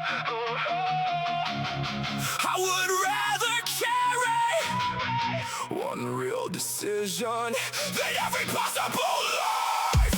I would rather carry one real decision than every possible life.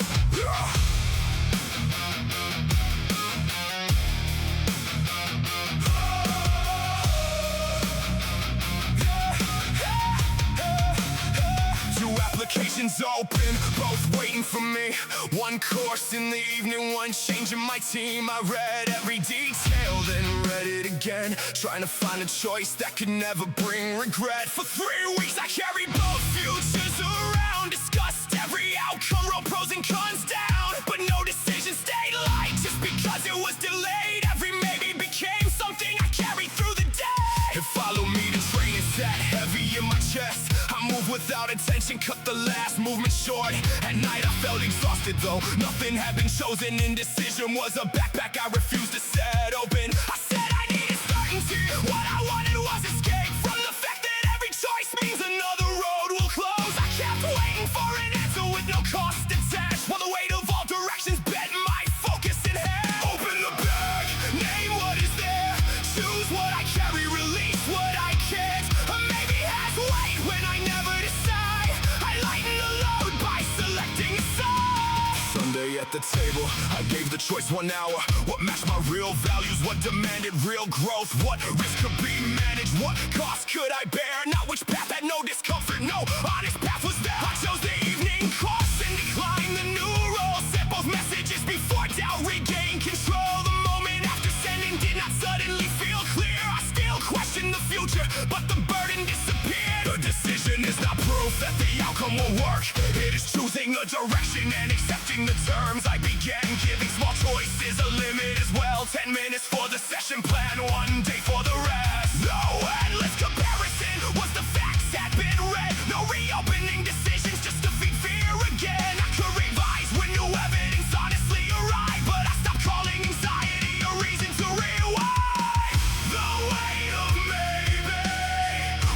Two applications open, both waiting for me. One course in the evening, one changing my team. I read every detail, then read it again, trying to find a choice that could never bring regret. For 3 weeks I carried both futures around, discussed every outcome, wrote pros and cons down, but no decision stayed light. Just because it was delayed, every maybe became something I carried through the day. It followed me to training, sat heavy in my chest. I moved without attention, cut the last movement short. At night I felt exhausted though nothing had been chosen. Indecision was a backpack I refused to set open. I said I needed certainty, what I wanted was escape from the fact that every choice means another road will close. I kept waiting for an answer with no cost attached, while the weight of all directions bent my focus in half. Open the bag, name what is there, choose what I carry, release what I can't. Or maybe has weight when I never decide. I lighten the load by selecting a side. Sunday at the table, I gave the choice 1 hour. What matched my real values, what demanded real growth, what risk could be managed, what cost could I bear. Not which path had no discomfort, no honest path was there. I chose the evening course and declined the new role. Set both messages before doubt regained control. The moment after sending did not suddenly feel clear. I still questioned the future, but the burden disappeared. The decision is not proof that the outcome will work. It is choosing a direction and accepting the terms. I began giving small choices a limit as well. 10 minutes for the session plan, 1 day for the rest. No endless comparison, once the facts had been read. No reopening decisions, just defeat fear again. I could revise when new evidence honestly arrived, but I stopped calling anxiety a reason to rewind. The weight of maybe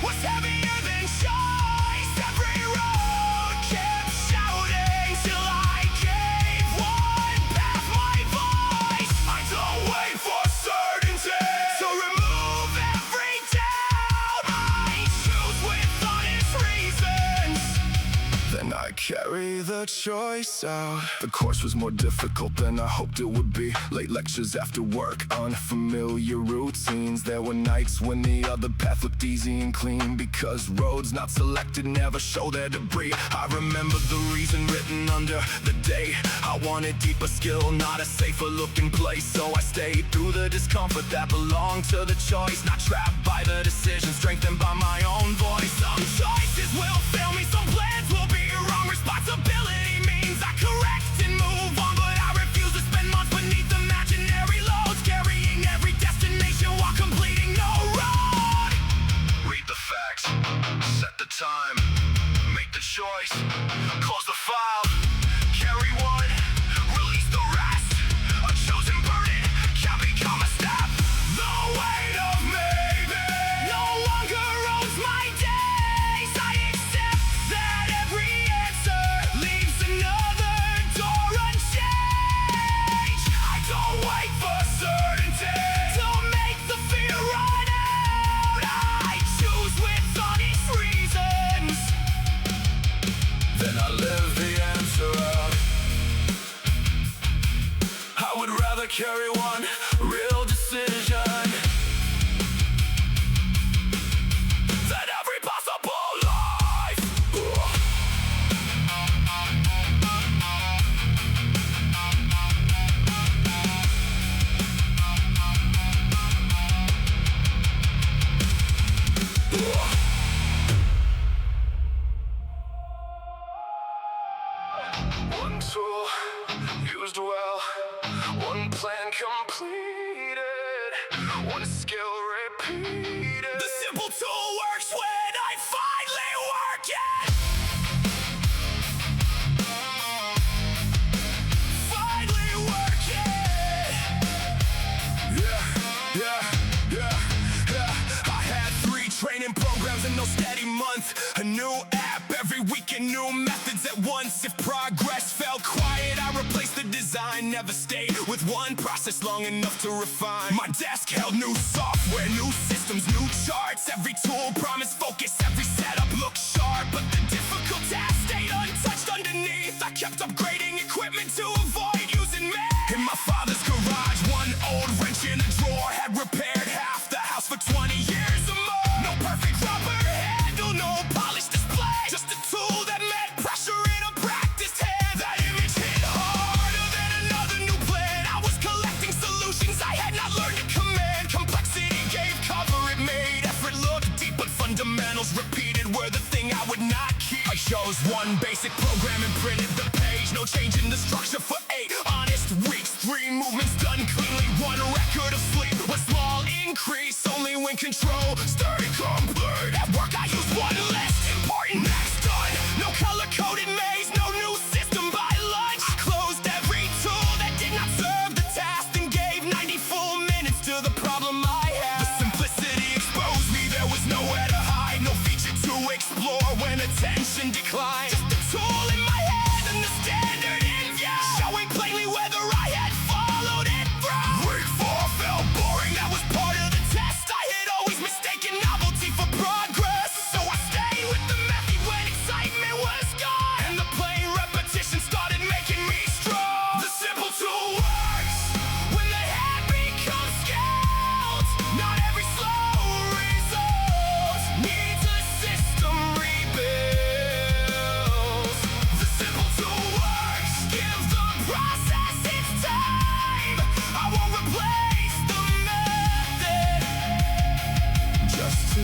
was heavier than choice. Every road kept shouting till I gave one path my voice. I don't wait for certainty to remove every doubt. I choose with honest reasons, then I carry the choice out. The course was more difficult than I hoped it would be. Late lectures after work, unfamiliar routines. There were nights when the other path looked easy and clean, because roads not selected never show their debris. I remember the reason written under the date. I wanted deeper skill, not a safer looking place. So I stayed through the discomfort that belonged to the choice, not trapped by the decision, strengthened by my own voice. Some choices will fail me, some plans will be wrong. Responsibility means I correct and move on, but I refuse to spend months beneath imaginary loads, carrying every destination while completing no road. Read the facts, set the time, make the choice, close the file, carry one, release the rest. A chosen burden can become a step. The weight of maybe no longer owns my days. I accept that every answer leaves another door unchanged. I don't wait for certainty to make the fear run out. I choose with honest reasons, then I live the answer out. I would rather carry one real decision than every possible life. One tool used well, one plan completed, one skill repeated. The simple tool works when I finally work it. Finally work it. Yeah. I had 3 training programs in no steady month. A new app every week and new methods at once. If progress felt quiet, I replace the design, never stayed with one process long enough to refine. My desk held new software, new systems, new charts. Every tool promised focus, every setup looked sharp. But the difficult task stayed untouched underneath. I kept upgrading equipment to avoid using me. In my father's garage, one old wrench in a drawer had repaired half the house for 20 years or more. No perfect rubber handle, no polished display, just a tool that meant pressure in a practiced hand. That image hit harder than another new plan. I was collecting solutions I had not learned to command. Complexity gave cover, it made effort look deep, but fundamentals repeated were the thing I would not keep. I chose one basic program and printed the page. No change in the structure for 8 honest weeks. 3 movements done cleanly, 1 record of sleep. A small increase, only when control sturdy complete. At work I used one less important max done. No color-coded maze, no new system by lunch. I closed every tool that did not serve the task and gave 90 full minutes to the problem I had. The simplicity exposed me, there was nowhere to hide. No feature to explore when attention declined. Just a tool in my hand and the standard in view, showing plainly whether I had followed it through. Week 4 felt boring, that was part of the test. I had always mistaken novelty for progress, so I stayed with the method when excitement was gone, and the plain repetition started making me strong. The simple tool works when the hand becomes skilled. Not every slow result needs a system rebuilt. The simple tool works, give the process its time. I won't replace the method just to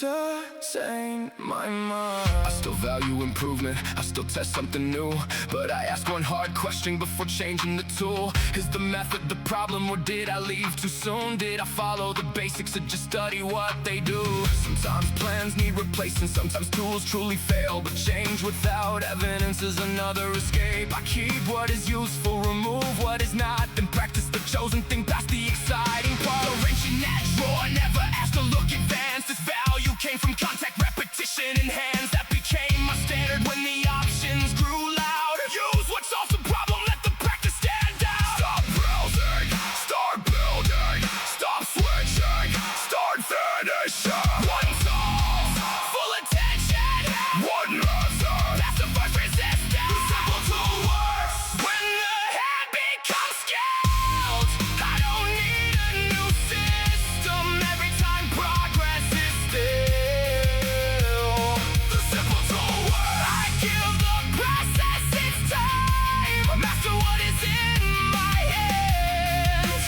entertain my mind. I still value improvement, I still test something new, but I ask one hard question before changing the tool. Is the method the problem, or did I leave too soon? Did I follow the basics or just study what they do? Sometimes plans need replacing, sometimes tools truly fail, but change without evidence is another escape. I keep what is useful, remove what is not, then practice the chosen thing past the exciting part. The wrench in that drawer never asked to look advanced. Its value came from contact, repetition, and hands. That became my standard when the options grew loud. Use what solves the problem, let the practice stand out. Stop browsing, start building. Stop switching, start finishing. One solve, full attention. One method, that's the first resistance. The simple tool works when the hand becomes skilled. I don't need a new system every time progress is still. The simple tool works, I give the process its time. Master what is in my hands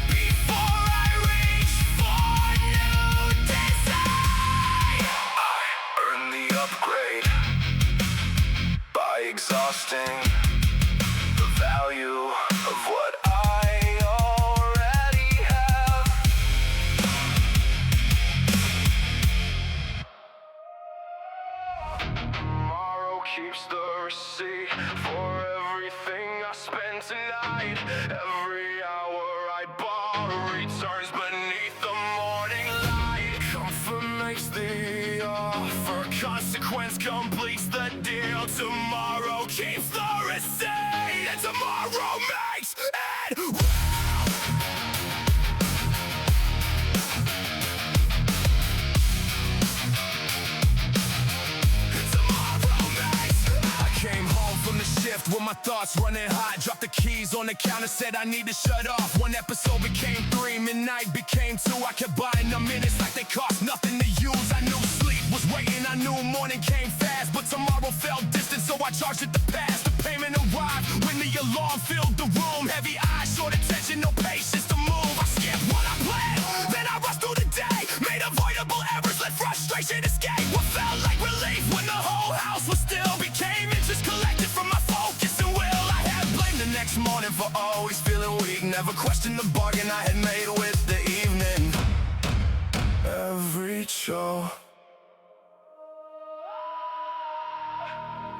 before I reach for new design. I earn the upgrade by exhausting the value of what I already have. Tomorrow keeps the receipt for everything I spent tonight. Every hour I borrow returns beneath the morning light. Comfort makes the offer, consequence completes the deal. Tomorrow keeps the receipt, and tomorrow makes it real. Came home from the shift with my thoughts running hot. Dropped the keys on the counter, said I need to shut off. One episode became 3, midnight became 2. I kept buying the minutes like they cost nothing to use. I knew sleep was waiting, I knew morning came fast, but tomorrow felt distant, so I charged it the past. The payment arrived when the alarm filled the room. Heavy eyes, short attention, no patience to move. I skipped what I planned, then I rushed through the day. Made avoidable errors, let frustration escape. What felt like relief when the whole house was still became interest collected from my focus and will. I had blamed the next morning for always feeling weak. Never questioned the bargain I had made with the evening. Every chore,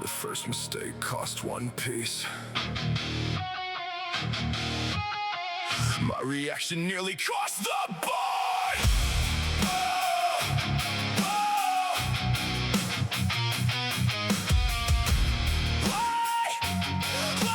the first mistake cost 1 piece. My reaction nearly cost the board. Why?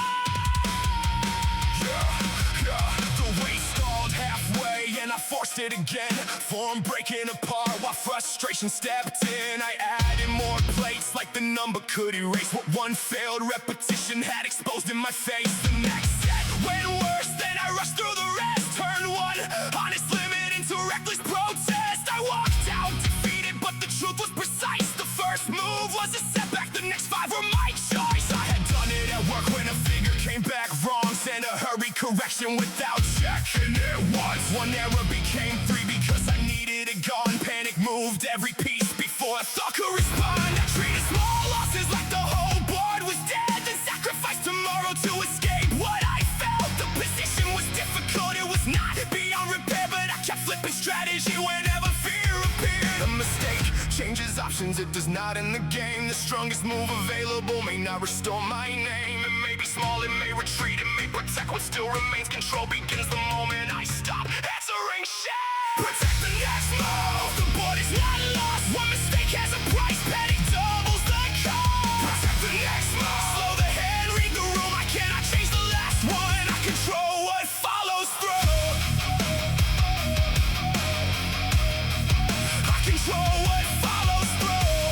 it again. Form breaking apart while frustration stepped in. I added more plates like the number could erase what one failed repetition had exposed in my face. The next set went worse, then I rushed through the rest. Turned one honest limit into reckless protest. I walked out defeated, but the truth was precise. The first move was a setback, the next 5 were my choice. I had done it at work when a figure came back wrong. Sent a hurried correction without checking it once. One error became 3 because I needed it gone. Panic moved every piece before a thought could respond. I treated small losses like the whole board was dead, then sacrificed tomorrow to escape what I felt. The position was difficult, it was not beyond repair, but I kept flipping strategy whenever fear appeared. A mistake changes options, it does not end the game. The strongest move available may not restore my name. It may be small, it may retreat, it may protect what still remains. Control begins the moment I stop answering shame. Protect the next move, the board is not lost. One mistake has a price, panic doubles the cost. Protect the next move, slow the hand, read the room. I cannot change the last one, I control what follows through. I control what follows through.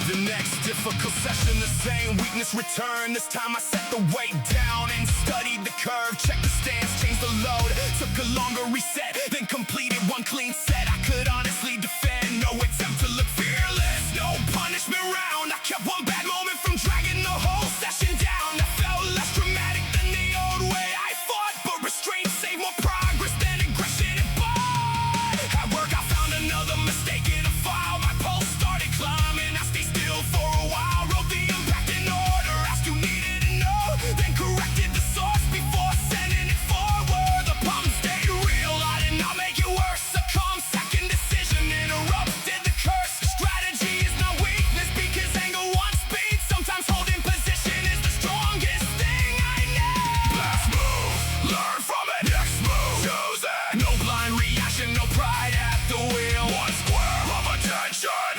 The next difficult session, the same weakness returned. This time I set the weight down and studied the curve. Checked the stance, changed the load. Took a longer reset, then completed one clean set. I could honestly defend, no attempt to look fearless. No punishment round, I kept one bad moment from dragging the whole session down. That felt less dramatic than the old way I fought, but restraint saved more progress than aggression and bought. At work I found another mistake in a file. My pulse started climbing, I stayed still for a while. Wrote the impact in order, asked who needed to know, then corrected the source before sending it forward. The problem stayed real, I did not make it worse. A calm second decision interrupted the curse. Strategy is not weakness because anger wants speed. Sometimes holding position is the strongest thing I need. Last move, learn from it. Next move, choose it. No blind reaction, no pride at the wheel. One square of attention,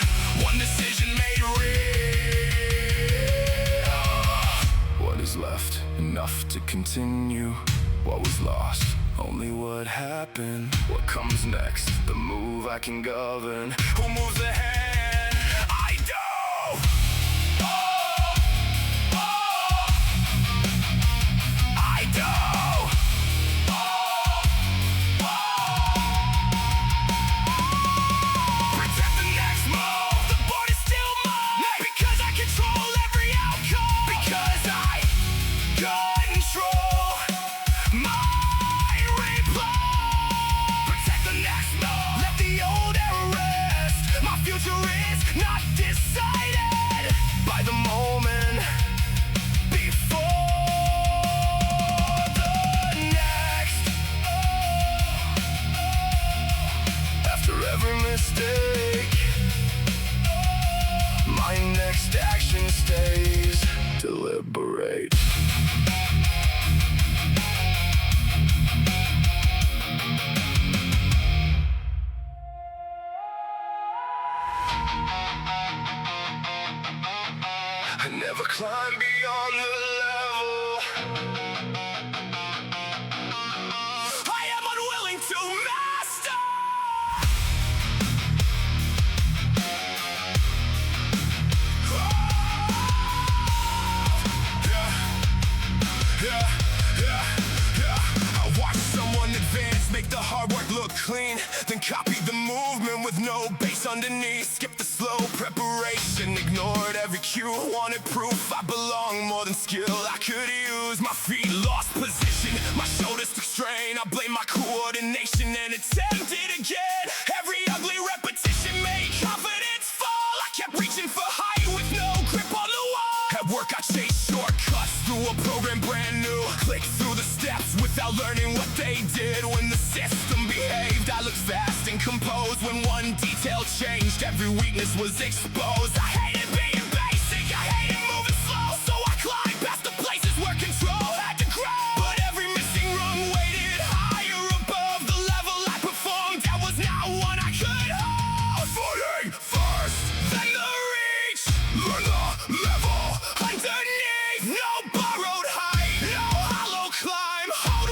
one decision made real. What is left? Enough to continue. What was lost? Only what happened. What comes next? The move I can govern. Who moves ahead? I do! I do! Protect the next move. The board is still mine. Not because I control every outcome, because I control my replay. Protect the next move. Let the old era rest. My future is not decided by the moment before the next. After every mistake, my next action stays. Deliberate. I never climb beyond the level. I am unwilling to master. I watch someone advance, make the hard work look clean, then copy the movement with no base underneath. Skip the slow preparation, ignored every cue. Wanted proof I belong more than skill I could use. My feet lost position, my shoulders took strain. I blame my coordination and attempted again. Every ugly repetition made confidence fall. I kept reaching for height with no grip on the wall. At work I chased shortcuts through a program brand new. Clicked through the steps without learning what they did. When the system behaved, I looked fast and composed. When one detail changed, every weakness was exposed. I hated being basic, I hated moving slow, so I climbed past the places where control had to grow. But every missing rung waited higher above the level I performed. That was not one I could hold. Footing first, then the reach. Learn the level underneath. No borrowed height, no hollow climb. Hold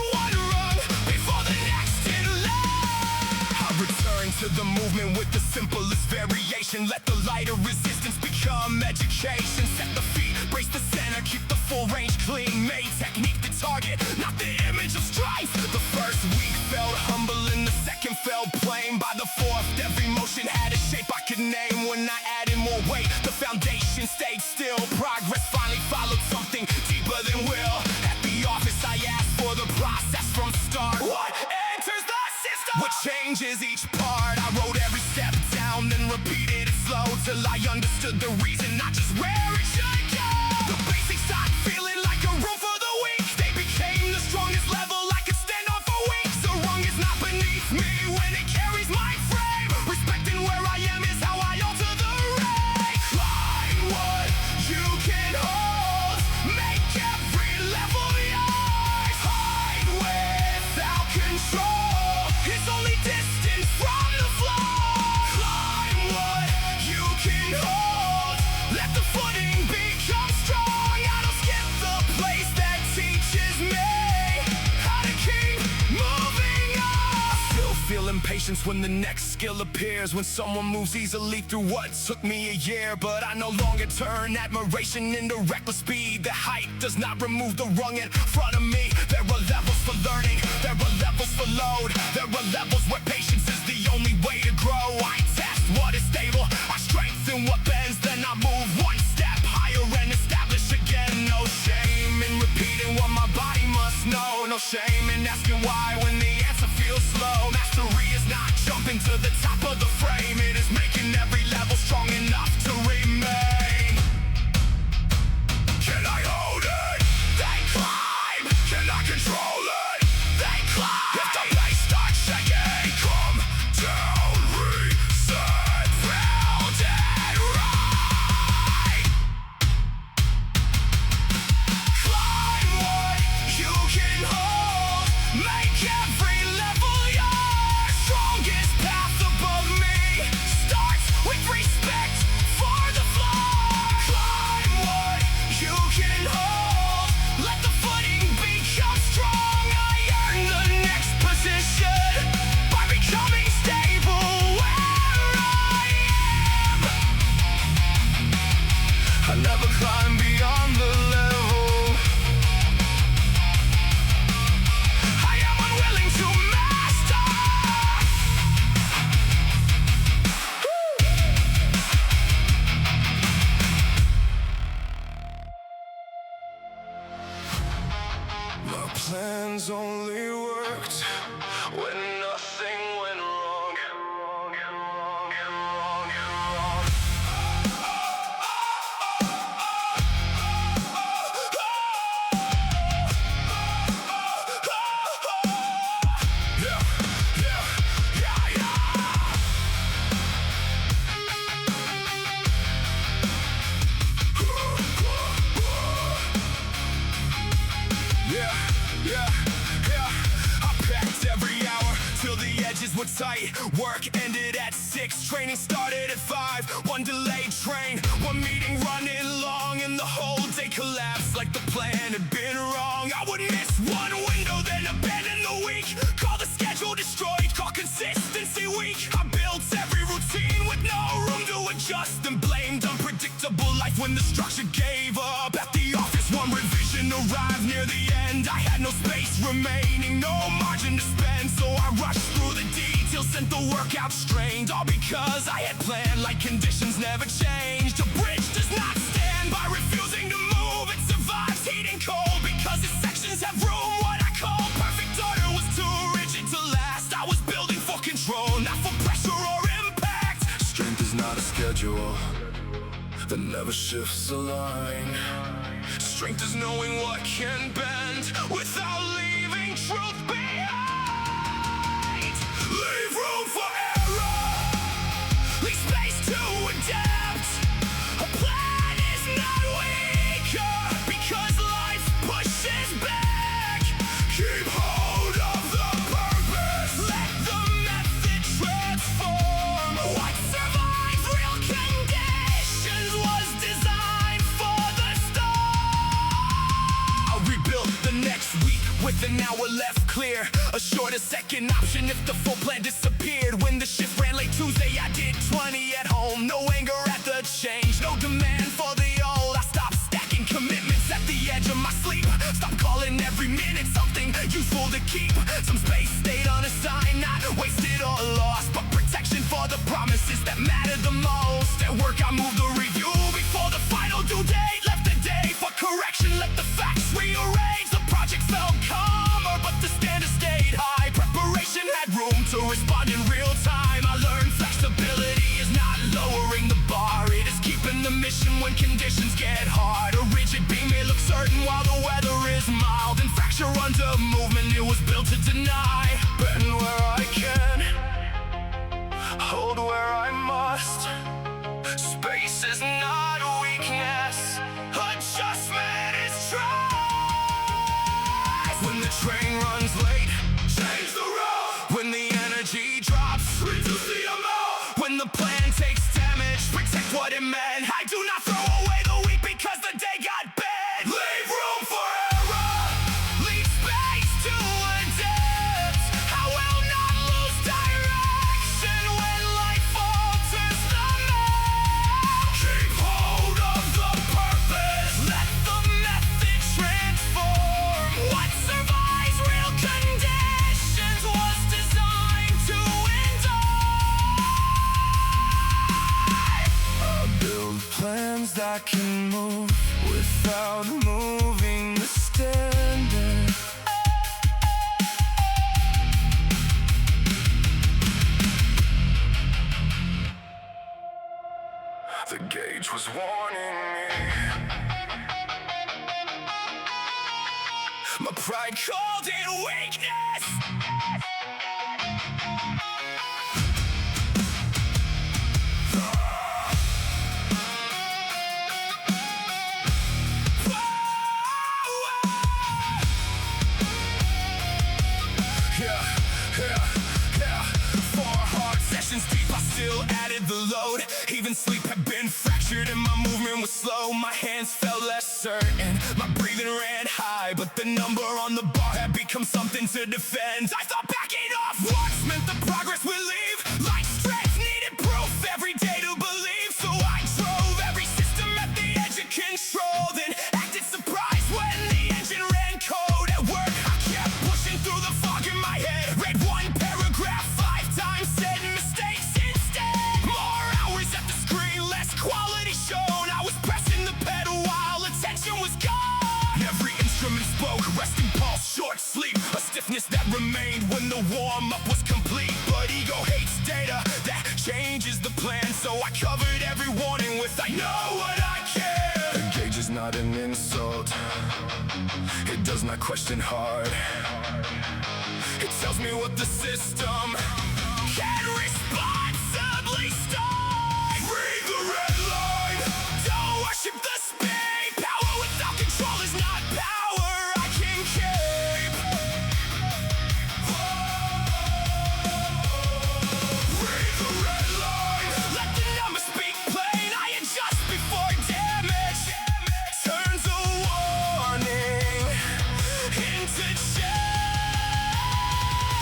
movement with the simplest variation. Let the lighter resistance become education. Set the feet, brace the center, keep the full range clean. Made technique the target, not the image of strife. The first week felt humble and the second felt plain. By the fourth, every motion had a shape I could name. When I added more weight, the foundation stayed still. Progress finally followed something deeper than will. At the office I asked for the process from start. What enters the system? What changes each part? I wrote every step down, then repeated it slow till I understood the reason, not just where it should go. The basics stopped feeling like a room for the weak. They became the strongest level I could stand on for weeks. The rung is not beneath me when it carries my frame. Respecting where I am is how I alter the rate. Climb what you can hold, make every level yours. Hide without control, it's only distance from the floor. Climb what you can hold, let the footing become strong. I don't skip the place that teaches me how to keep moving on. Still feel impatience when the next skill appears. When someone moves easily through what took me a year. But I no longer turn admiration into reckless speed. The height does not remove the rung in front of me. There are levels for learning, there are levels for load. There are levels where patience is the only way to grow. I test what is stable, I strengthen what bends. Then I move one step higher and establish again. No shame in repeating what my body must know. No shame in asking why when the answer feels slow. Mastery is not jumping to the top of the frame. It is making every level strong enough to remain. Can I hold it? They climb. Can I control it? They climb. If the bass starts shaking, come down, reset, build it right. Climb what you can hold, make every level yours. Strongest path above me starts with respect for the floor. Climb what you can hold, let the footing become strong. I earn the next position by becoming stable where I am. I never climb beyond the level I am unwilling to master. My plans only worked when nothing went wrong. I packed every hour till the edges were tight. Work ended at 6, training started at 5. One delayed train, one meeting running long, and the whole day collapsed like the plan had been wrong. I would miss one window, then abandon the week. Call the schedule destroyed, call consistency weak. I built every routine with no room to adjust, and blamed unpredictable life when the structure gave up. At the office, one revision arrived near the end. I had no space remaining, no margin to spend, so I rushed through the details, sent the workout strained. All because I had planned like conditions never changed. A bridge does not stand by refusing to move. It survives heat and cold because its sections have room. What I call perfect order was too rigid to last. I was building for control, not for pressure or impact. Strength is not a schedule that never shifts a line. Strength is knowing what can bend without leaving truth behind. Leave room for error, leave space to adapt. A plan is not weaker because life pushes back. Keep hold of the purpose, let the method transform. What survives real conditions was designed for the storm. I rebuilt the next week with an hour left clear. A shorter second option if the full plan disappeared. When the shift ran late Tuesday, I did 20 at home. No anger at the change, no demand for the old. I stopped stacking commitments at the edge of my sleep. Stop calling every minute something useful to keep. Some space stayed unassigned, not wasted or lost, but protection for the promises that matter the most. At work I moved the review before the final due date. Left the day for correction, let the facts rearrange. The project felt calmer, but the standard stayed high. Preparation had room to respond in real time. I learned flexibility is not lowering the bar, it is keeping the mission when conditions get hard. A rigid beam may look certain while the weather is mild, and fracture under movement it was built to deny. Bend where I can, hold where I must. Space is not a weakness, adjustment is trust. When the train runs late, change the road. When the energy drops, reduce the amount. When the plan takes damage, protect what it meant. I do not throw away the week because the day got bad. Leave room for error, leave space to adapt. I will not lose direction when life alters the map. Keep hold of the purpose, let the method transform. What survives real conditions was designed to endure. I build plans that can move without moving the standard. The gauge was warning me. My pride called it weakness. Deep, I still added the load. Even sleep had been fractured and my movement was slow. My hands felt less certain, my breathing ran high, but the number on the bar had become something to defend. I thought backing off once meant the progress would leave. Like strength needed proof every day to believe. So I drove every system at the edge of control, then acted surprised when the engine ran code. At work I kept pushing through the fog in my head. Read one paragraph 5 times, said mistakes instead. More hours at the screen, less quality shown. I was pressing the pedal while attention was gone. Every instrument spoke, resting pulse, short sleep. A stiffness that remained when the warm-up was complete. But ego hates data, that changes the plan. So I covered every warning with I know what I can. The gauge is not an insult, it does not question hard. It tells me what the system can responsibly start. Read the red line, don't worship the speed. Power without control is not power I can keep. Read the red line, let the numbers speak plain. I adjust before damage turns a warning into change.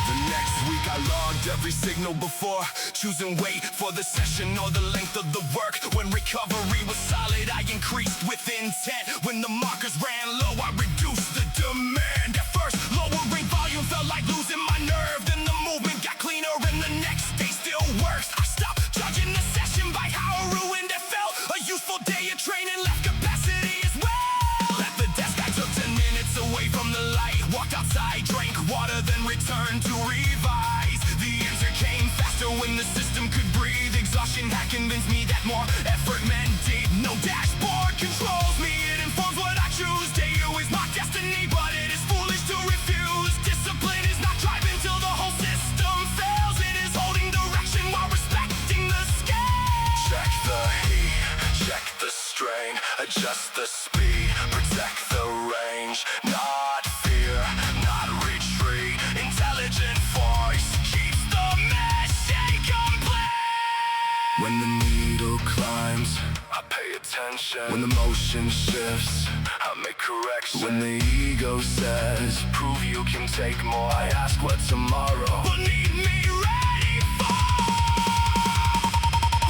The next week I logged every signal before choosing weight for the session or the length of the work. When recovery was solid, I increased with intent. When the markers ran low, I reduced the demand. At first, lowering volume felt like losing my nerve. Then the movement got cleaner and the next day still works. I stopped judging the session by how ruined it felt. A useful day of training left capacity as well. At the desk I took 10 minutes away from the light, walked outside, drank water, then returned to revise. The answer came faster when the system could breathe. Exhaustion had convinced me that more effort meant deep. No dashboard controls me, it informs what I choose. Dayu is my destiny, but it is foolish to refuse. Discipline is not driving till the whole system fails. It is holding direction while respecting the scale. Check the heat, check the strain, adjust the speed, protect the range. Not fear, not retreat. Intelligent voice keeps the mission complete. When the needle climbs, I pay attention. When the motion shifts, I make correction. When the ego says, prove you can take more. I ask what tomorrow will need me ready for.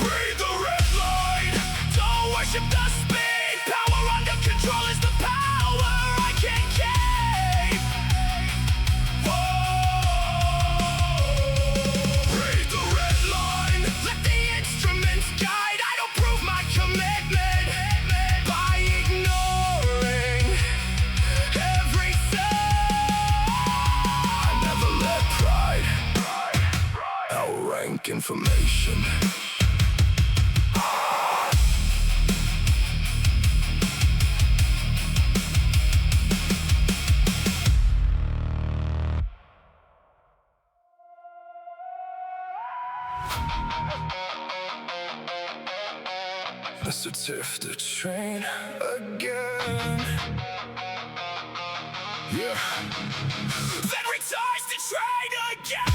Read the red line. Don't worship the speed. Power under control is the power I can't keep. Read the red line. Let the instruments guide. I don't prove my commitment by ignoring every sign. I never let pride outrank information. Mr. Tiff to train again. Yeah. Then retires to train again.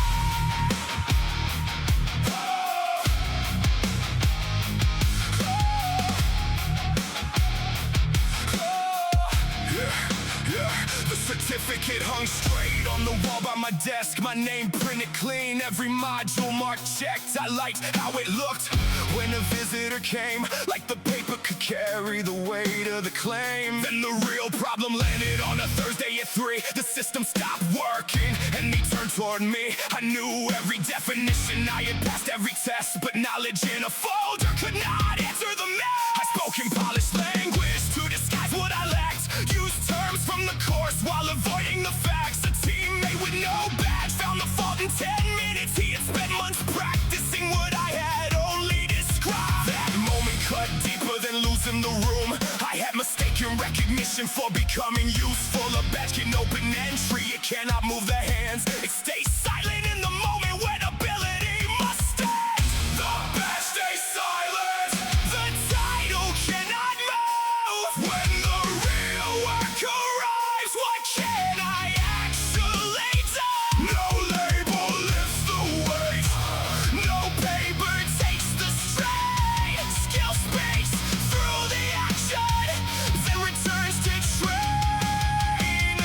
The certificate hung straight on the wall by my desk. My name printed clean, every module marked checked. I liked how it looked when a visitor came, like the paper could carry the weight of the claim. Then the real problem landed on a Thursday at 3. The system stopped working and he turned toward me. I knew every definition, I had passed every test, but knowledge in a folder could not answer the math. I spoke in polished language to disguise what I lacked, used terms from the course while avoiding the facts. A teammate with no badge found the fault in 10 minutes. He had spent months practicing what I had only described. That moment cut deeper than losing the room. I had mistaken recognition for becoming useful. A badge can open entry, it cannot move the hands. It stays silent in the moment when ability must stand. The badge stays silent. The title cannot move. When the real work arrives, what can I actually do? No label lifts the weight. No paper takes the strain. Skill speaks through the action, then returns to train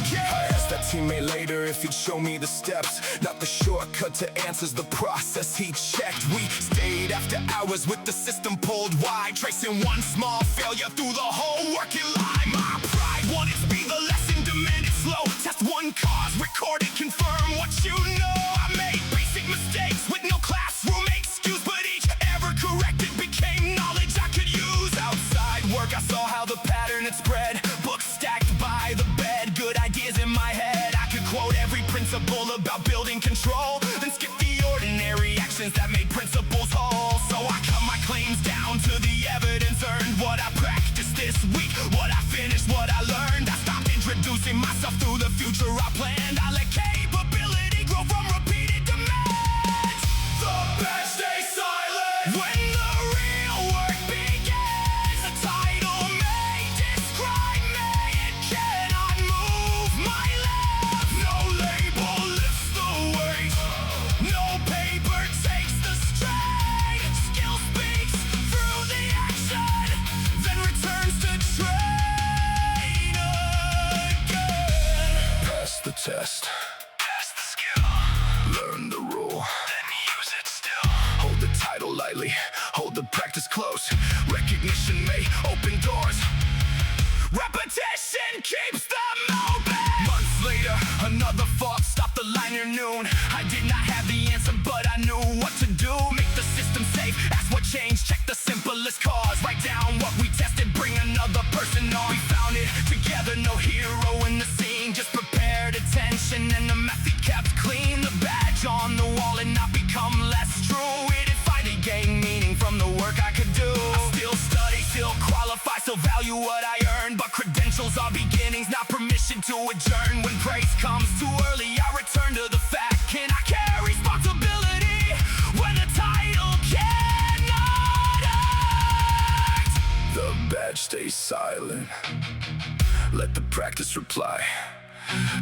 again. I asked that teammate later if he'd show me the steps, not the shortcut to answers, the process he checked. We stayed after hours with the system pulled wide, tracing one small failure through the whole working line. My pride wanted to be the lesson, demanded slow. Test one cause, record it, confirm what you know. I made basic mistakes with no classroom excuse, but each error corrected became knowledge I could use. Outside work, I saw how the pattern had spread. Books stacked by the bed, good ideas in my head. I could quote every principle about building control, then skip the ordinary actions that made principles whole. So I cut my claims down to the evidence earned. What I practiced this week, what I finished, what I learned. I stopped introducing myself through the future I planned. I let capability grow from repeated demands. The badge stays silent when the real work begins. The title may describe me, it cannot move my life. No label lifts the weight. No paper takes the strain. Skill speaks through the action, then returns to train again. Pass the test. Pass the skill. Learn the rule. Then use it still. Hold the title lightly. Hold the practice close. Recognition may open doors. Repetition keeps them open. Months later, another fault stopped the line near noon. I did not have the answer, but I knew what to do. Make the system safe, ask what changed, check the simplest cause. Write down what we tested, bring another person on. We found it together, no hero in the scene, just prepared attention and the method kept clean. The badge on the wall had not become less true. It had finally gained meaning from the work I could do. I still study, still qualify, still value what I earn, but credentials are beginnings, not permission to adjourn. When praise comes too early, I return to the fact. Can I carry responsibility when the title cannot act? The badge stays silent. Let the practice reply.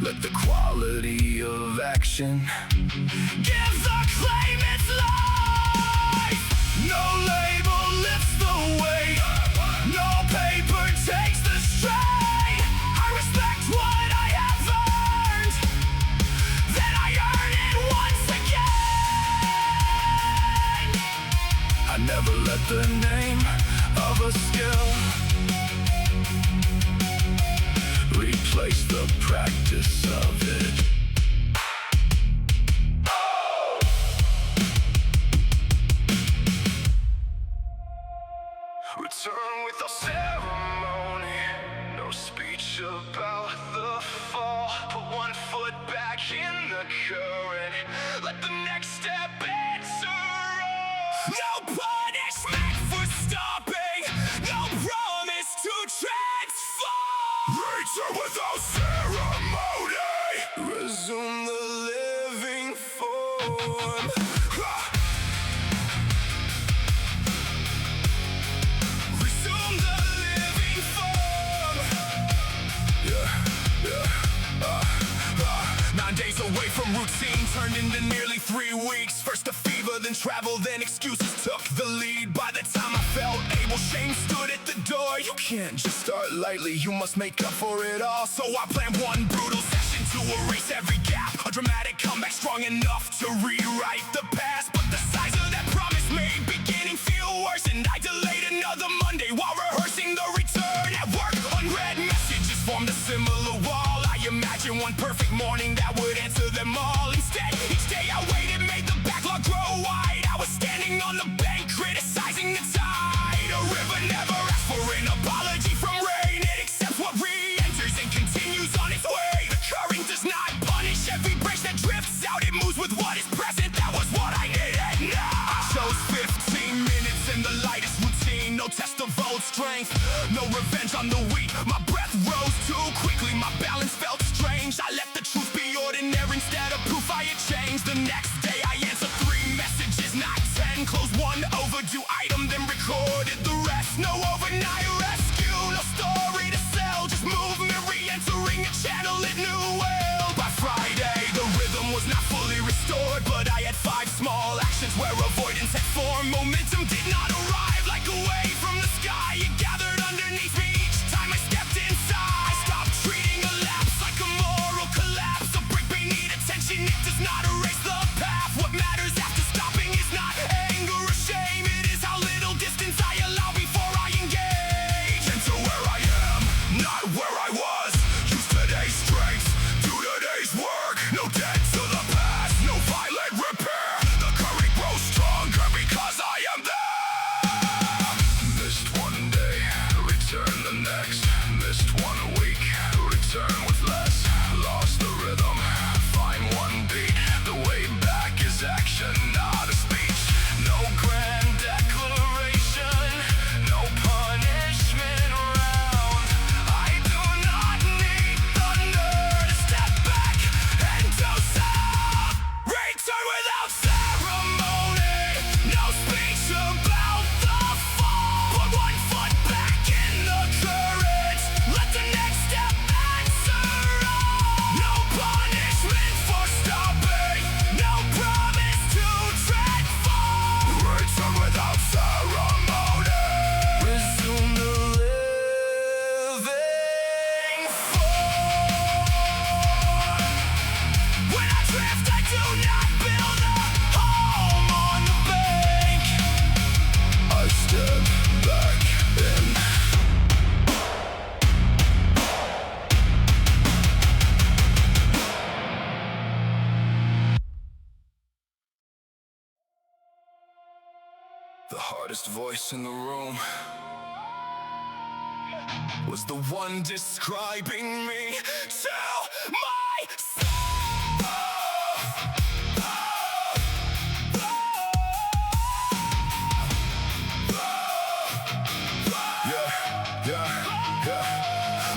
Let the quality of action give the claim its life. No label lifts the weight. No paper takes the strain. I respect what I have earned. return without ceremony. No speech about the fall. Put one foot back in the current. Let the next step answer all. No punishment for stopping. No promise to transform. Return without ceremony. Resume the living form. Resume the living form. 9 days away from routine turned into nearly 3 weeks. First a fever, then travel, then excuses took the lead. By the time I felt able, shame stood at the door. You can't just start lightly, you must make up for it all. So I planned one brutal session to erase every gap. A dramatic comeback strong enough to rewrite the past. But the size of that promise made beginning feel worse, and I delayed another Monday while rehearsing the return. At work, unread messages formed a similar wall. I imagined one perfect morning that would answer them all. Instead, each day I waited made the backlog grow wide. I was standing on the bank criticizing the tide. A river never asks for an apology from rain. It accepts what re-enters and continues on its way. The current does not punish every branch that drifts out. It moves with what is present. That was what I needed now. I chose 15 minutes in the lightest routine. No test of old strength, no revenge on the weak. My breath rose too quickly, my balance felt strange. I let the truth be ordinary instead of proof I had changed. The next day I answered 3 messages, not 10. Closed one overdue item, then recorded the rest. No overnight rescue, no story to sell. Just movement re-entering a channel it knew well. By Friday, the rhythm was not fully restored, but I had 5 small actions where avoidance had formed. Momentum did not arrive like a wave from the sky. It gathered underneath me each time I stepped inside. I stopped treating a lapse like a moral collapse. A break may need attention, it does not erase the path. What matters after stopping is not anger or shame. It is how little distance I allow before I engage. And to where I am, not where I was. Use today's strength, do today's work. No debt to the past, no violent repair. The current grows stronger because I am there. Missed one day, return the next. Missed one week, return with less. Lost the rhythm, find one beat. The way back is action, not a speech. No grand declaration, no punishment round. I do not need thunder to step back and do sound. Return without ceremony, no speech about the fall. Put one foot back in the current, let the next step answer all. No punishment for stopping, no promise to transform. Return without ceremony, resume the living form. When I drift, I do not build a home on the bank. I step back in. The hardest voice in the room was the one describing me to myself.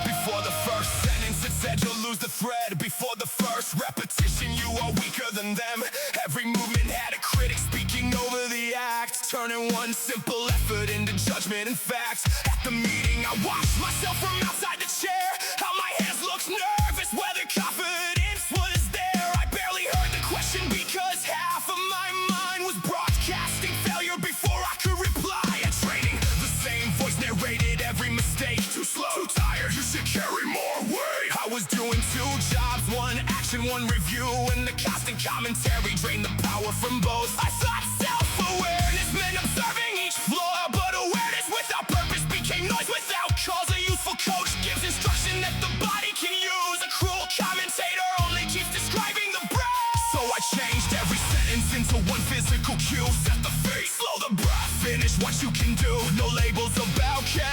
Before the first sentence it said you'll lose the thread. Before the first repetition you are weaker than them. Every movement had a critic speaking over the act, turning one simple effort into judgment and facts. At the meeting I watched myself from outside the chair. How my hands looked nervous, whether confidence was there. I barely heard the question because half of my mind was broadcasting failure before I could reply. And training, the same voice narrated every mistake. Too slow, too tired, you should carry more weight. I was doing 2 jobs, 1 action, 1 review, and the constant commentary drained the power from both. I thought self-awareness meant observing each flaw, but awareness without purpose became noise without cause. A useful coach gives instruction that the body can use. A cruel commentator only keeps describing the breath. So I changed every sentence into one physical cue. Set the face, slow the breath, finish what you can do. No labels about care.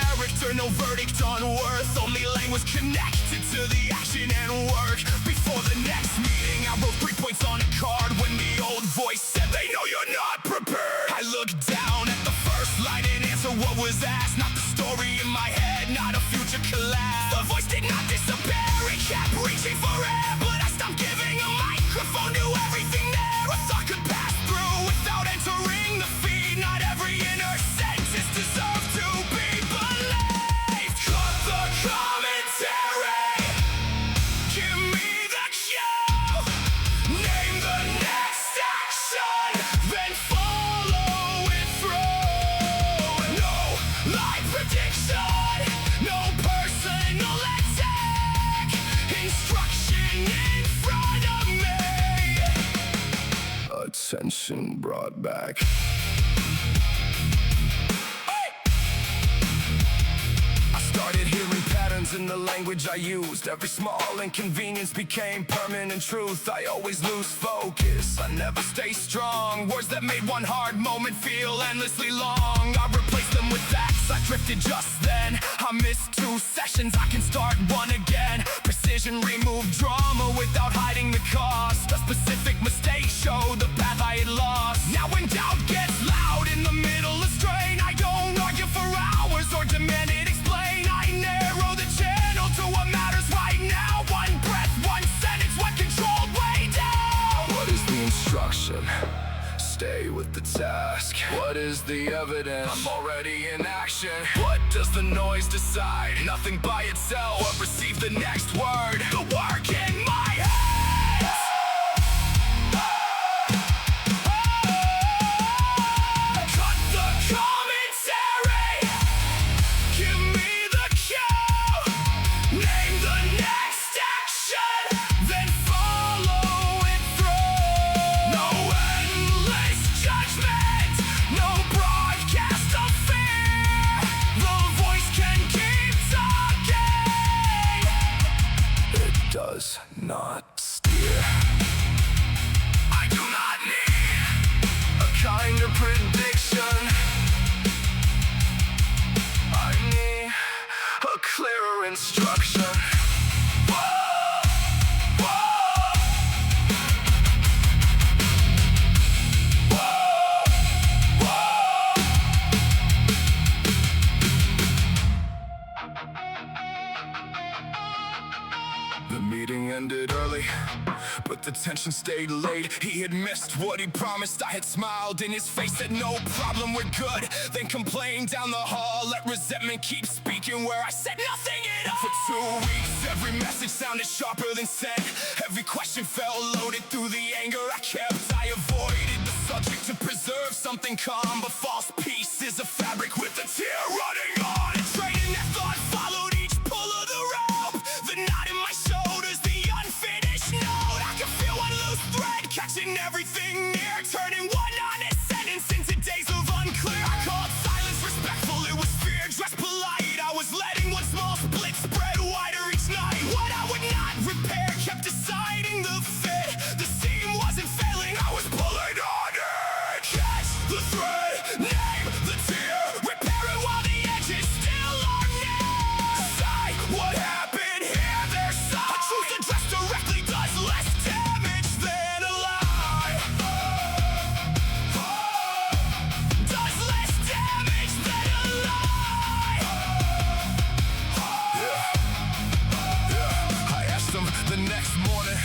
no verdict on worth, only language connected to the action and work. Before the next meeting, I wrote 3 points on a card. When the old voice said they know you're not prepared, I looked down at the first line and answered what was asked. Not the story in my head, not a future collapse. The voice did not disappear, it kept reaching for air, but I stopped giving a microphone to everything there. A thought could pass through without entering the feed. Not every inner sentence deserves to be believed. Cut the commentary, give me the cue, name the next action, then follow it through. No live prediction, no personal attack, instruction in front of me, attention brought back. I started hearing patterns in the language I used. Every small inconvenience became permanent truth. I always lose focus, I never stay strong. Words that made one hard moment feel endlessly long, I replaced them with facts. I drifted just then, I missed 2 sessions, I can start one again. Precision removed drama without hiding the cost. A specific mistake showed the path I had lost. Now when doubt gets loud in the middle of strain, I don't argue for hours or demand it explain. I narrow the channel to what matters right now. One breath, one sentence, one controlled way down. What is the instruction? Stay with the task. What is the evidence? I'm already in action. What does the noise decide? Nothing by itself. What receive the next word? The work in my hands. Cut the commentary, give me the cue, name the next action, then follow it through. No endless judgment, no broadcast of fear. The voice can keep talking, it does not steer. I do not need a kind of prediction, I need a clearer instruction. Whoa, whoa, whoa, whoa. The meeting ended early, but the tension stayed late. He had missed what he promised. I had smiled in his face, said no problem, we're good. Then complained down the hall, let resentment keep speaking where I said nothing at all. For 2 weeks, every message sounded sharper than sent. Every question felt loaded through the anger I kept. I avoided the subject to preserve something calm, but false peace is a fabric with a tear running on. A train in that thought followed each pull of the rope. The knot in my shoulders, the unfinished note. I could feel one loose thread catching everything near, turning one honest sentence into days of unclear. I called silence respectful, it was fear dressed polite. I was letting one small split spread wider each night. What I would not repair kept deciding the fit. The seam wasn't failing, I was pulling on it. Catch the thread, name the tear, repair it while the edges still are near. Decide what happened here, there's some. A truth addressed directly does less damage than a lie. Does less damage than a lie. I asked him the next morning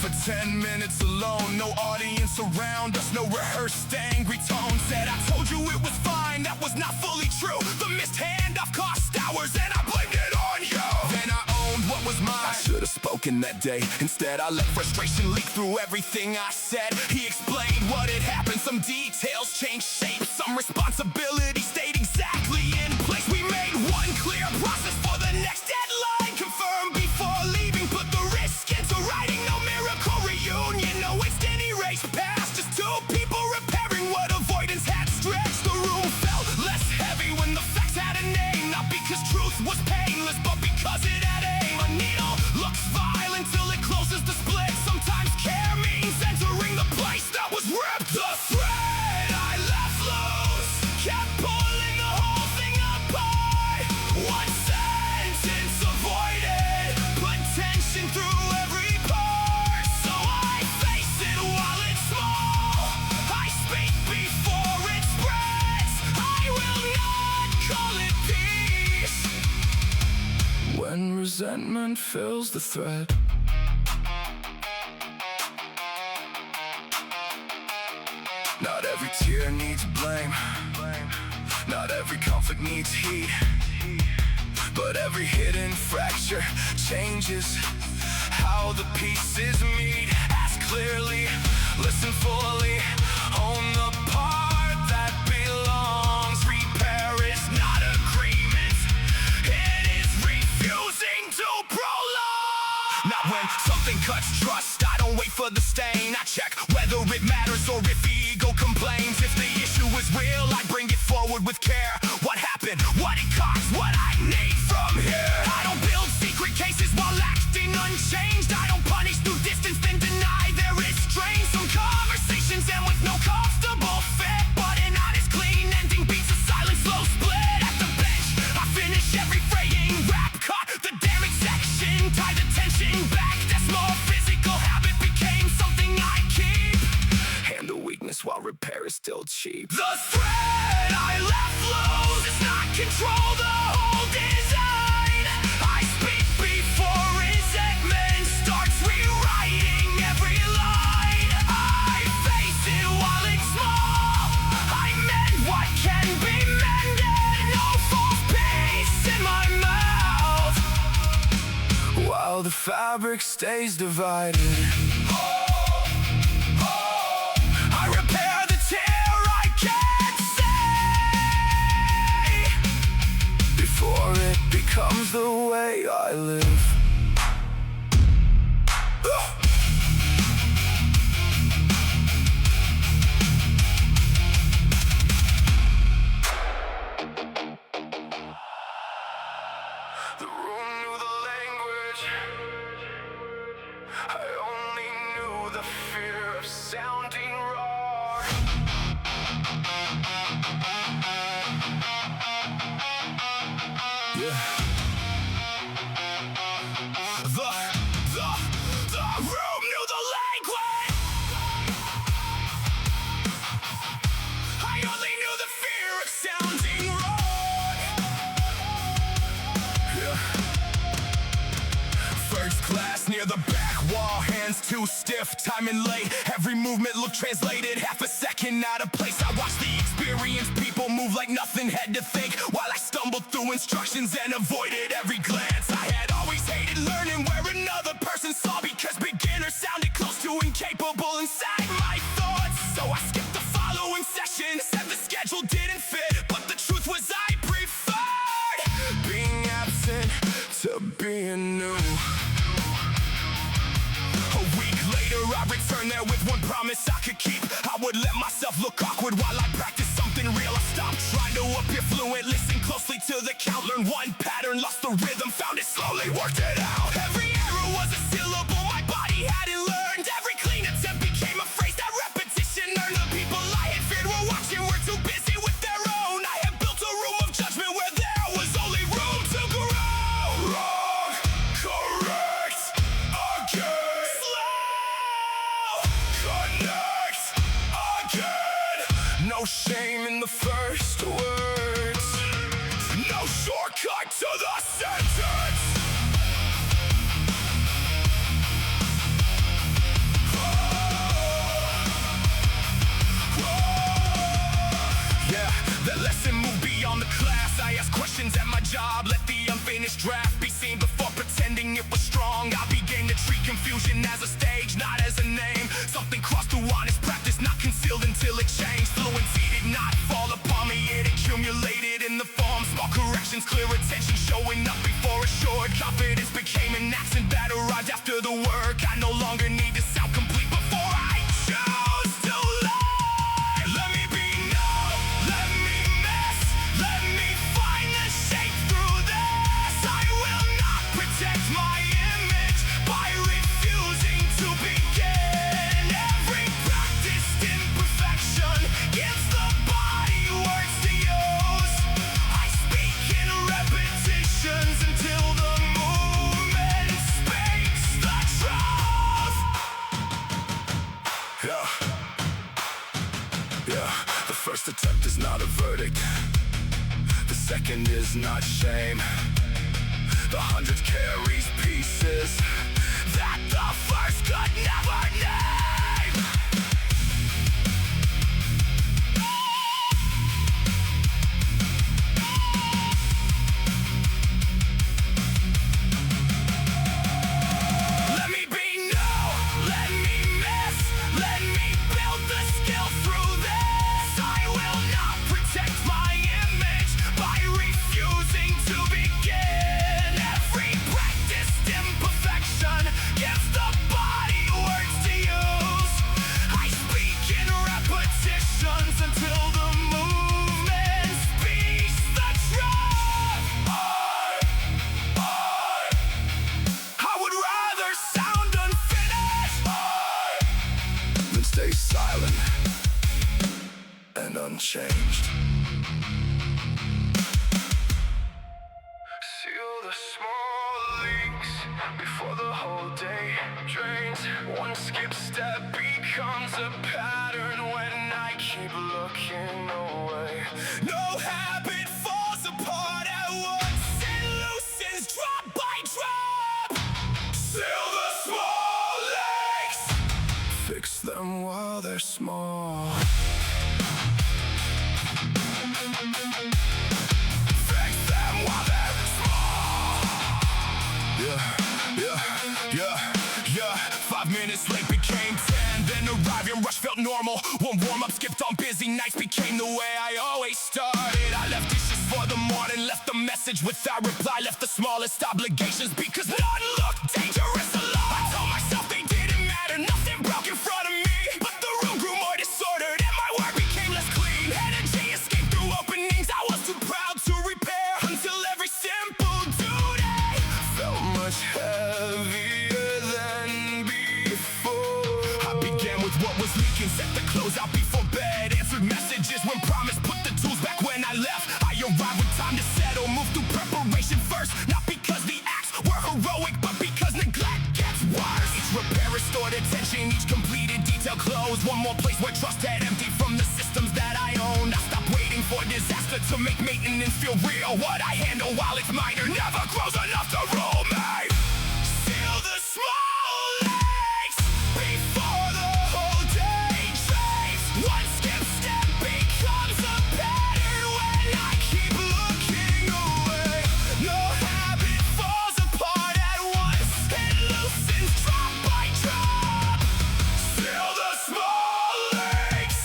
for 10 minutes alone. No audience around us, no rehearsed angry tone. Said I told you it was fine, that was not fully true. The missed handoff cost hours and I blamed it on you. Then I owned what was mine. I should have spoken that day. Instead I let frustration leak through everything I said. He explained what had happened. Some details changed shape, some responsibility stayed exactly in place. We made one clear process for the next deadline, confirmed before leaving, put the risk into writing. No miracle reunion, no instant erase past, just 2 people repairing what avoidance had stretched. The room felt less heavy when the facts had a name, not because truth was painless, but because it had aim. A needle looks vile until it closes the split. Sometimes care means entering the place that was ripped. The thread I left loose kept pulling the whole thing apart. One when resentment fills the thread. Not every tear needs blame, not every conflict needs heat, but every hidden fracture changes how the pieces meet. Ask clearly, listen fully, own the part that belongs. Repair is not agreement, it is refusing to prolong. Not when something cuts trust, I don't wait for the stain. I check whether it matters or if ego complains. If the issue is real, I bring it forward with care. What happened, what it cost, what I need from here. I don't build secret cases while acting unchanged. I don't punish through distance, then deny there is strain. Some conversations end with no comfortable fit, but an honest, clean ending beats a silent, slow split. At the bench, I finish every fraying rap, cut the damage section, tie the tension back. That small physical habit became something I keep. Handle weakness while repair is still cheap. The thread I left loose does not control the whole design. I speak before resentment starts rewriting every line. I face it while it's small, I mend what can be mended. No false peace in my mouth while the fabric stays divided. I repair the tear I can't say before it becomes the way I live. The room knew the language, I only knew the fear of sounding wrong. Yeah. The room knew the language, I only knew the fear of sounding wrong. Yeah. First class near the back wall, hands too stiff, timing late. Every movement looked translated, half a second out of place. I watched the experienced people move like nothing, had to think, while I stumbled through instructions and avoided every glance. I had always hated learning where another person saw, because beginner sounded close to incapable inside my thoughts. So I skipped the following session, said the schedule didn't fit, but the truth was I preferred being absent to being new. A week later I returned there with one promise I could keep. I would let myself look awkward while I practiced something real. I stopped trying to appear fluent, listened closely to the count, learned one pattern, lost the rhythm, found it slowly, worked it out. Every error was a syllable my body hadn't learned. Every clean attempt became a phrase that repetition earned. The people I had feared were watching, were too busy with their own. I had built a room of judgment where there was only room to grow. Wrong, correct, again, slow, connect, again. No shame in the first words, no shortcut to the sentence. Yeah, the lesson moved beyond the class. I asked questions at my job, let the unfinished draft be seen before pretending it was strong. I began to treat confusion as a stage, not as a name. Something crossed through honest practice, not concealed until it changed. Fluency did not fall upon me, it accumulated in the form. Small corrections, clear attention, showing up before assured. Confidence became an accent that arrived after the work. I no longer need to sound complete before I choose to lie. Let me be known, let me mess, let me find the shape through this. I will not protect my image by refusing to begin. Every practiced imperfection gives the body words to use. I speak in repetitions until the movement speaks the truth. Yeah, the first attempt is not a verdict, the second is not shame. The hundredth changed. Seal the small leaks before the whole day drains. One skip step becomes a pattern when I keep looking away. No habit falls apart at once. It loosens drop by drop. Seal the small leaks. Fix them while they're small. Yeah. 5 minutes late became 10. Then arriving rush felt normal. One warm-up skipped on busy nights became the way I always started. I left dishes for the morning, left a message without reply, left the smallest obligations because none looked dangerous alone. I told myself they didn't matter, nothing broke in front of me, but the room grew more disordered and my work became less clean. Energy escaped through openings I was too proud to repair, until every simple duty felt much heavier than before. I began with what was leaking, set the clothes out before bed, answered messages when promised, put the tools back when I left. I arrived with time to settle, moved through preparation first, not because the acts were heroic, but because neglect gets worse. Each repair restored attention, each completed detail closed. One more place where trust had emptied from the systems that I owned. I stopped waiting for disaster to make maintenance feel real. What I handle while it's minor never grows enough to rule me. Seal the small leaks before the whole day drains. One skip step becomes a pattern when I keep looking away. No habit falls apart at once. It loosens drop by drop. Seal the small leaks.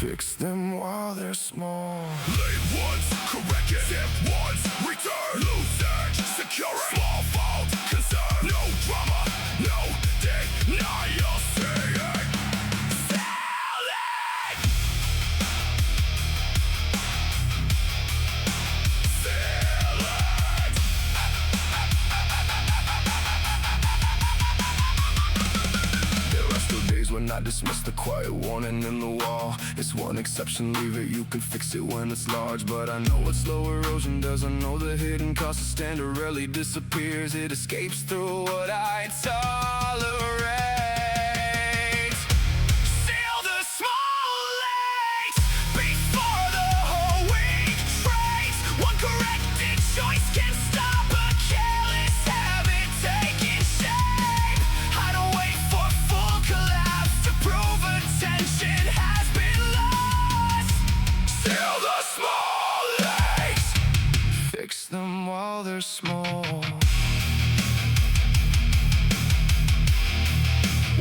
Fix them while they're small. Late once, correct it. Zip once, return. Loose edge, secure it. Small fault, concern. No drama, no denial. Say it. Seal it. Seal it. There are still days when I dismiss the quiet warning in the wall. It's one exception, leave it, you can fix it when it's large. But I know what slow erosion does. I know the hidden cost of standard rarely disappears. It escapes through what I tolerate. Seal the small leaks before the whole week drains. One corrected choice can stop a careless habit taking shape. I don't wait for full collapse to prove attention has been lost. Seal the small leaks. Fix them while they're small.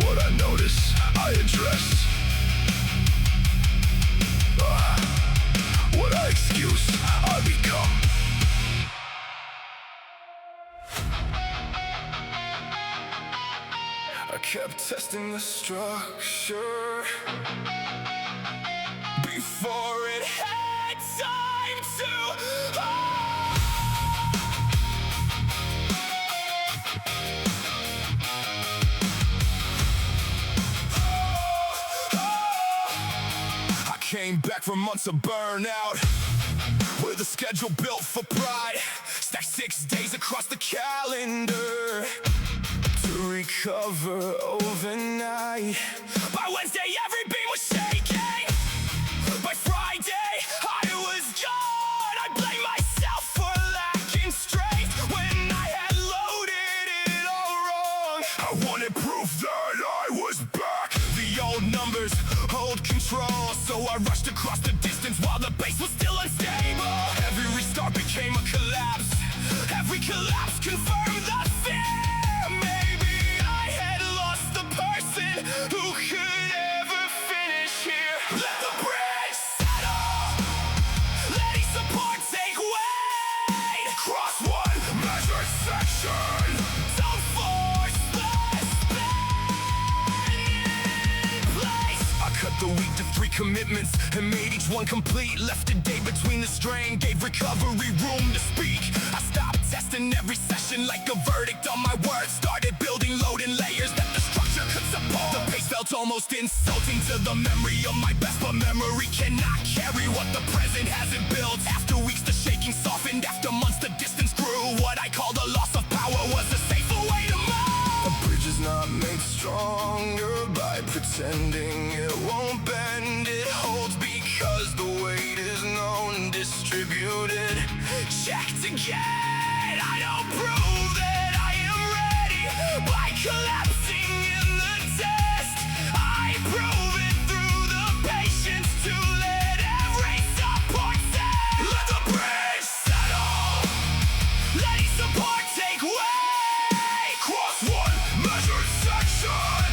What I notice, I address. What I excuse, I become. I kept testing the structure before it had time to. I came back from months of burnout with a schedule built for pride. Stacked 6 days across the calendar to recover overnight. By Wednesday, every beat was shaking. By Friday, I was gone. I blame myself for lacking strength when I had loaded it all wrong. I wanted proof that I was back. The old numbers hold control, so I rushed across the distance while the base was still unstable. Every restart became a collapse. Every collapse confirmed the fear. Maybe I had lost the person who could ever finish here. Let the bridge settle. Let each support take weight. Cross one measured section. Don't force the span in place. I cut the week to 3 commitments and made each one complete. Left a day between the strain, gave recovery room to speak. I stopped testing every session like a verdict on my words. Started building load in layers that the structure could support. The pace felt felt almost insulting to the memory of my best, but memory cannot carry what the present hasn't built. After weeks the shaking softened, after months the distance grew. What I called a loss of power was a safer way to move. A bridge is not made stronger by pretending it won't bend. It holds because the weight is known, distributed. Checked again, I don't prove that I am ready by collapsing in the test. I prove it through the patience to let every support set. Let the bridge settle, let each support take way. Cross one measured section,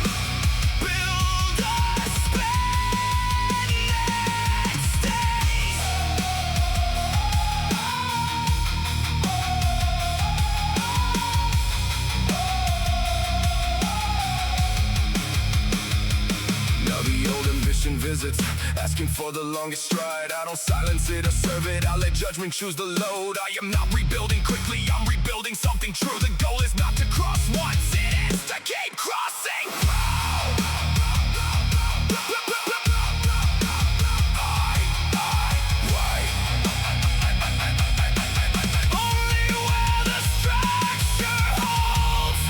build a span that stays. Now the old ambition visits, asking for the longest stride. I don't silence it or serve it, I let judgment choose the load. I am not rebuilding quickly, I'm rebuilding something true. The goal is not to cross once, it is to keep crossing. Only where the structure holds.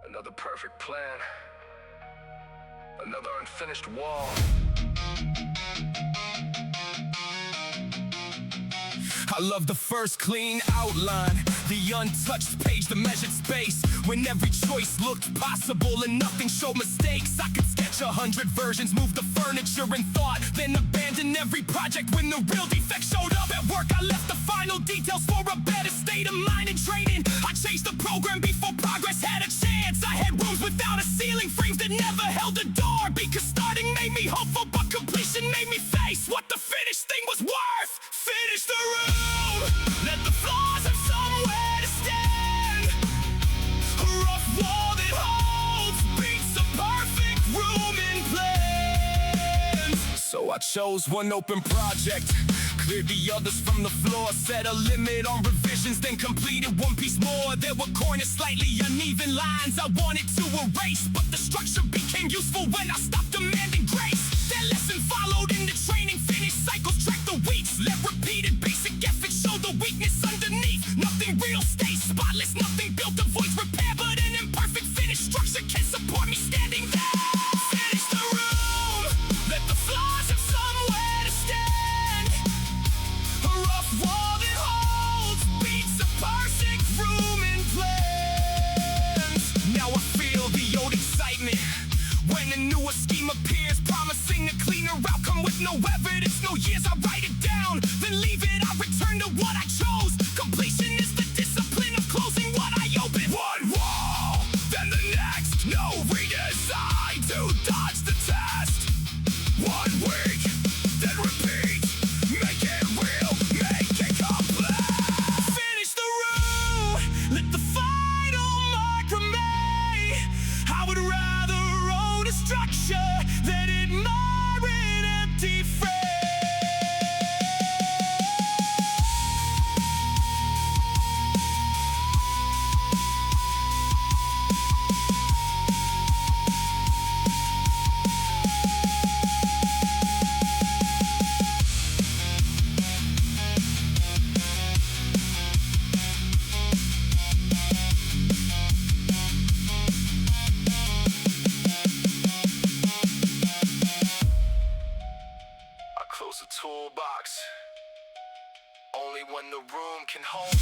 Another perfect plan, another unfinished wall. I love the first clean outline, the untouched page, the measured space. When every choice looked possible and nothing showed mistakes. I could sketch 100 versions, move the furniture in thought, then abandon every project when the real defect showed up. At work I left the final details for a better state of mind and training. I changed the program before progress had a chance. I had rooms without a ceiling, frames that never held a door. Because starting made me hopeful, but completion made me face what the finished thing was worth. Finish the room, let the flaws have somewhere to stand. A rough wall that holds beats a perfect room in plans. So I chose one open project, cleared the others from the floor, set a limit on revisions, then completed one piece more. There were corners, slightly uneven lines I wanted to erase, but the structure became useful when I stopped demanding grace. That lesson followed in the training, finished cycles, track the weeks. Let repeated basic effort show the weakness underneath. Nothing real stays spotless, nothing built avoids repair, but an imperfect finished structure can support me standing there. Finish the room, let the flaws have somewhere to stand. A rough wall that holds beats a perfect room in plans. Now I feel the old excitement when a newer scheme appears, promising a cleaner outcome with no evidence, no years. I write it down, then leave it. I return to what I chose. Completion is the discipline of closing what I open. One wall, then the next. No redesign to dodge the test. 1 week, then repeat. Make it real, make it complete. Finish the room, let the final mark remain. I would rather own a structure than admire an empty frame. I close the toolbox, only when the room can hold.